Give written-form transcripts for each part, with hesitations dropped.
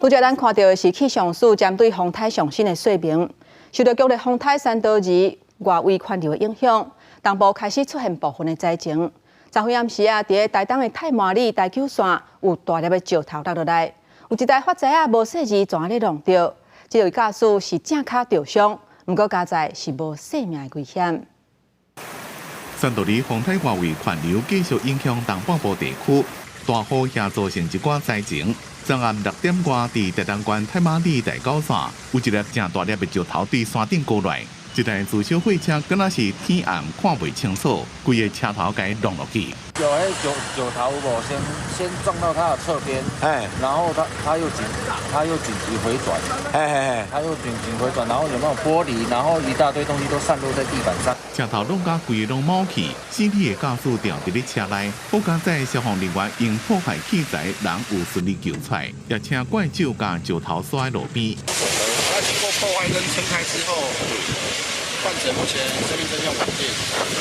拄则咱看到的是气象署针对风台上新的说明，受到剧烈风台3导致外围环流的影响，东部开始出现部分的灾情。昨昏暗时啊，伫台东的太麻里大球线有大粒的石头落落来，有一台发财啊无细字全咧弄着，这位驾驶是正脚受伤，不过加在是无性命的危险。3道里风台外围环流继续影响东半部地区，大雨也造成一寡灾情。昨暗6点多，伫台东县太麻里大高线，有一粒正大粒的石头对山顶过来，一台自小货车敢若是天暗看袂清楚，规个车头给弄落去。有迄九头无先撞到他的侧边，然后他又紧急回转，他又紧急回转，然后有那种玻璃，然后一大堆东西都散落在地板上。车头弄甲规个拢冒气，死体的驾驶掉伫咧车内，好加在消防人员用破坏器材，人有顺利救出，也请怪手甲石头摔在路边。他经过破坏跟撑开之后，患者目前生命真相稳定，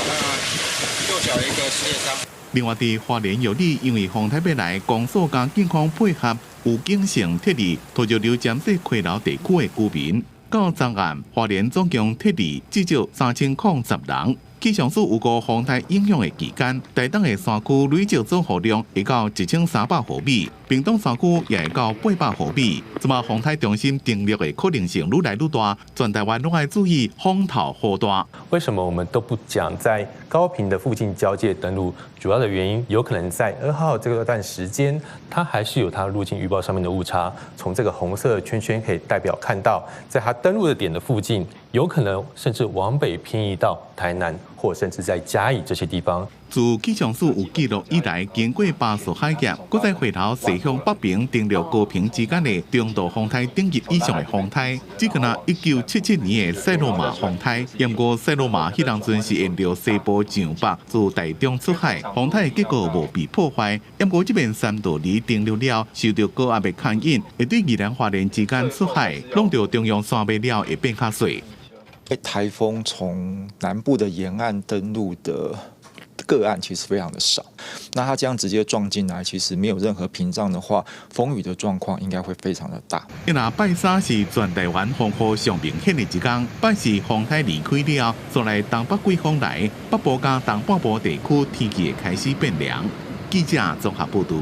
那右脚有一个撕裂伤。另外，伫花莲有里，因为风台要来，公所甲警方配合，有警性特例拖着流监视溪流地区的居民。到昨暗，花莲总共特例至少3010人。气象署有个风台影响的期间，台东的山区累积总雨量会到1300毫米，屏东山区也会到800毫米。即马风台中心登陆的可能性愈来愈大，全台湾拢要注意风头好大。为什么我们都不讲在高屏的附近交界登陆？主要的原因有可能在2号这段时间，它还是有它路径预报上面的误差。从这个红色圈圈可以代表看到，在它登陆的点的附近，有可能甚至往北偏移到台南，或甚至在嘉义这些地方。自气象署有记录以来，经过8次海峡，搁再回头西向北平登陆高屏之间的中度风台等级以上的风台，只敢若1977年的塞罗马风台。不过塞罗马迄当阵是沿着西部上北自台中出海，风台的结果无被破坏。不过这边3道里登陆了，受到高压的牵引，会对宜兰花莲之间出海，弄到中央山脉了会变较水。台风从南部的沿岸登陆的个案其实非常的少，那它这样直接撞进来，其实没有任何屏障的话，风雨的状况应该会非常的大。那拜三是全台湾风雨上明显的一天，拜四风台离开了，再来东北季风来，北部加东半部地区天气会开始变凉。记者综合报道。